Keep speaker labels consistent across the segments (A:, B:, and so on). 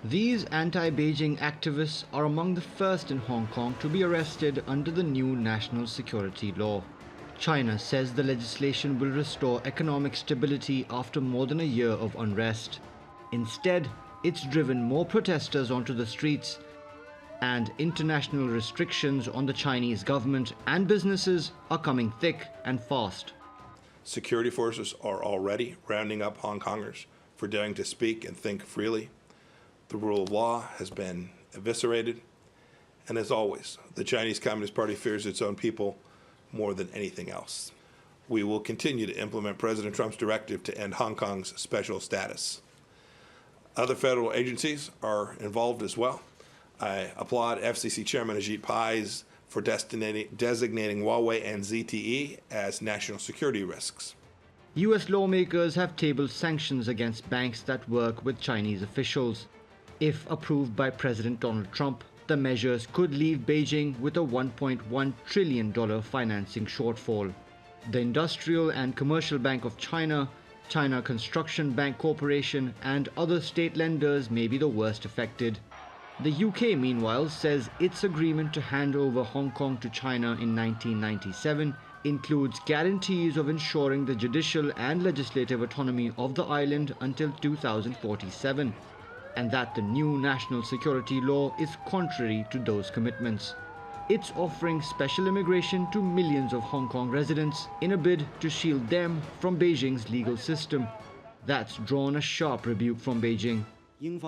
A: These anti-Beijing activists are among the first in Hong Kong to be arrested under the new national security law. China says the legislation will restore economic stability after more than a year of unrest. Instead, it's driven more protesters onto the streets, and international restrictions on the Chinese government and businesses are coming thick and fast.
B: Security forces are already rounding up Hong Kongers for daring to speak and think freely. The rule of law has been eviscerated. And as always, the Chinese Communist Party fears its own people more than anything else. We will continue to implement President Trump's directive to end Hong Kong's special status. Other federal agencies are involved as well. I applaud FCC Chairman Ajit Pai's for designating Huawei and ZTE as national security risks.
A: US lawmakers have tabled sanctions against banks that work with Chinese officials. If approved by President Donald Trump, the measures could leave Beijing with a $1.1 trillion financing shortfall. The Industrial and Commercial Bank of China, China Construction Bank Corporation, and other state lenders may be the worst affected. The UK, meanwhile, says its agreement to hand over Hong Kong to China in 1997 includes guarantees of ensuring the judicial and legislative autonomy of the island until 2047, and that the new national security law is contrary to those commitments. It's offering special immigration to millions of Hong Kong residents in a bid to shield them from Beijing's legal system. That's drawn a sharp rebuke from Beijing.
C: This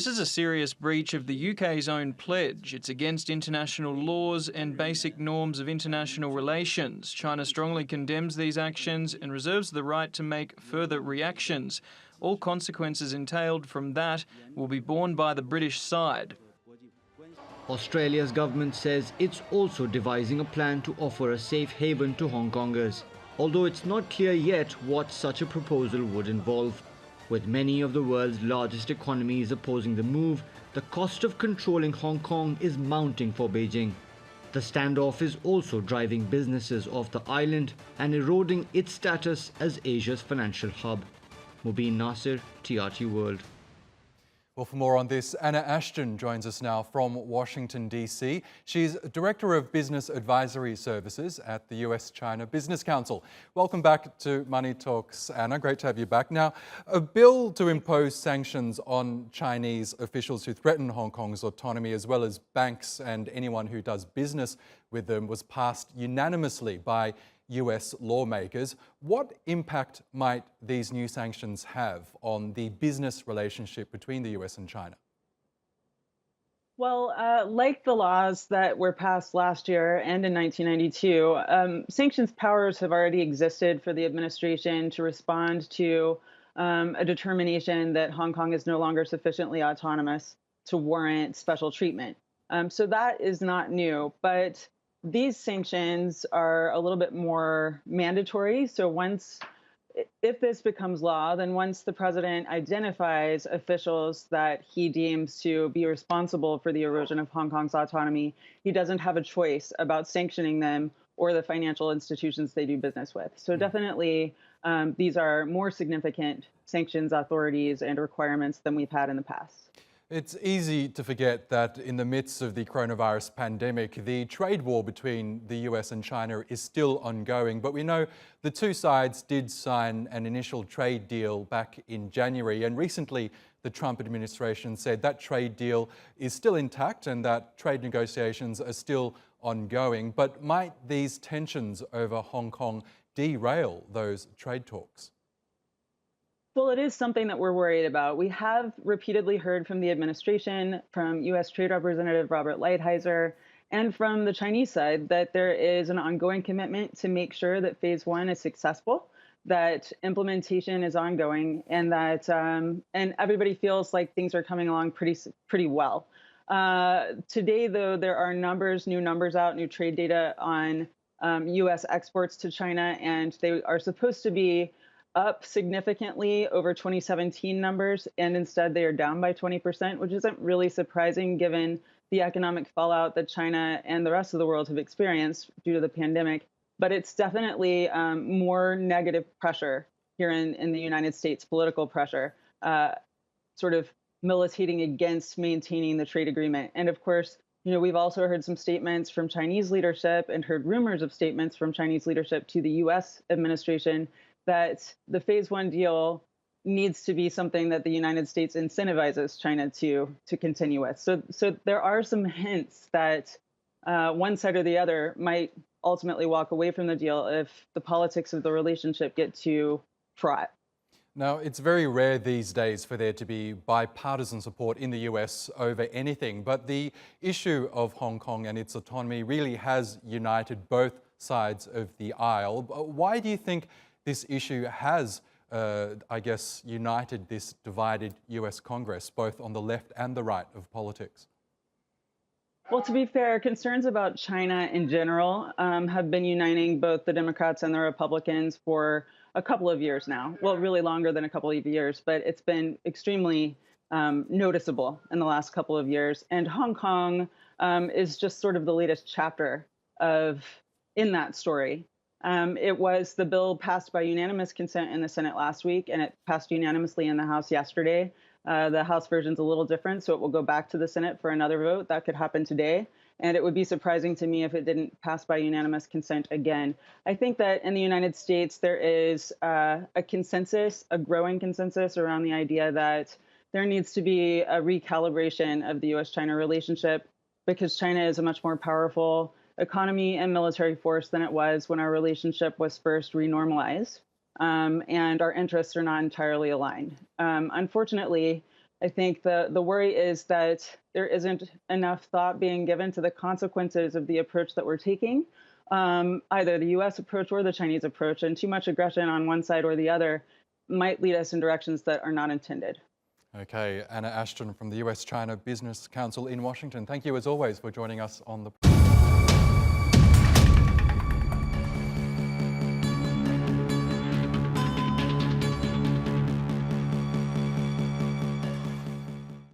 C: is a serious breach of the UK's own pledge. It's against international laws and basic norms of international relations. China strongly condemns these actions and reserves the right to make further reactions. All consequences entailed from that will be borne by the British side.
A: Australia's government says it's also devising a plan to offer a safe haven to Hong Kongers, although it's not clear yet what such a proposal would involve. With many of the world's largest economies opposing the move, the cost of controlling Hong Kong is mounting for Beijing. The standoff is also driving businesses off the island and eroding its status as Asia's financial hub. Mobin Nasir, TRT World.
D: Well, for more on this, Anna Ashton joins us now from Washington, D.C. She's Director of Business Advisory Services at the US-China Business Council. Welcome back to Money Talks, Anna. Great to have you back. Now, a bill to impose sanctions on Chinese officials who threaten Hong Kong's autonomy, as well as banks and anyone who does business with them, was passed unanimously by US lawmakers. What impact might these new sanctions have on the business relationship between the US and China?
E: Well, like the laws that were passed last year and in 1992, sanctions powers have already existed for the administration to respond to a determination that Hong Kong is no longer sufficiently autonomous to warrant special treatment. So that is not new, but these sanctions are a little bit more mandatory. So if this becomes law, then once the president identifies officials that he deems to be responsible for the erosion of Hong Kong's autonomy, he doesn't have a choice about sanctioning them or the financial institutions they do business with. So definitely, these are more significant sanctions authorities and requirements than we've had in the past.
D: It's easy to forget that in the midst of the coronavirus pandemic, the trade war between the US and China is still ongoing. But we know the two sides did sign an initial trade deal back in January. And recently, the Trump administration said that trade deal is still intact and that trade negotiations are still ongoing. But might these tensions over Hong Kong derail those trade talks?
E: Well, it is something that we're worried about. We have repeatedly heard from the administration, from U.S. Trade Representative Robert Lighthizer, and from the Chinese side that there is an ongoing commitment to make sure that phase one is successful, that implementation is ongoing, and that and everybody feels like things are coming along pretty well. Today, though, there are new numbers out, new trade data on U.S. exports to China, and they are supposed to be up significantly over 2017 numbers, and instead they are down by 20%, which isn't really surprising given the economic fallout that China and the rest of the world have experienced due to the pandemic. But it's definitely more negative pressure here in the United States, political pressure, sort of militating against maintaining the trade agreement. And of course, we've also heard some statements from Chinese leadership and heard rumors of statements from Chinese leadership to the U.S. administration that the Phase 1 deal needs to be something that the United States incentivizes China to continue with. So there are some hints that one side or the other might ultimately walk away from the deal if the politics of the relationship get too fraught.
D: Now, it's very rare these days for there to be bipartisan support in the US over anything, but the issue of Hong Kong and its autonomy really has united both sides of the aisle. Why do you think this issue has, united this divided US Congress, both on the left and the right of politics?
E: Well, to be fair, concerns about China in general have been uniting both the Democrats and the Republicans for a couple of years now. Well, really longer than a couple of years, but it's been extremely noticeable in the last couple of years. And Hong Kong is just sort of the latest chapter in that story. It was the bill passed by unanimous consent in the Senate last week, and it passed unanimously in the House yesterday. The House version's a little different, so it will go back to the Senate for another vote. That could happen today. And it would be surprising to me if it didn't pass by unanimous consent again. I think that in the United States, there is a consensus, a growing consensus around the idea that there needs to be a recalibration of the U.S.-China relationship because China is a much more powerful economy and military force than it was when our relationship was first renormalized. And our interests are not entirely aligned. Unfortunately, I think the worry is that there isn't enough thought being given to the consequences of the approach that we're taking, either the U.S. approach or the Chinese approach, and too much aggression on one side or the other might lead us in directions that are not intended.
D: Okay, Anna Ashton from the US-China Business Council in Washington. Thank you as always for joining us on the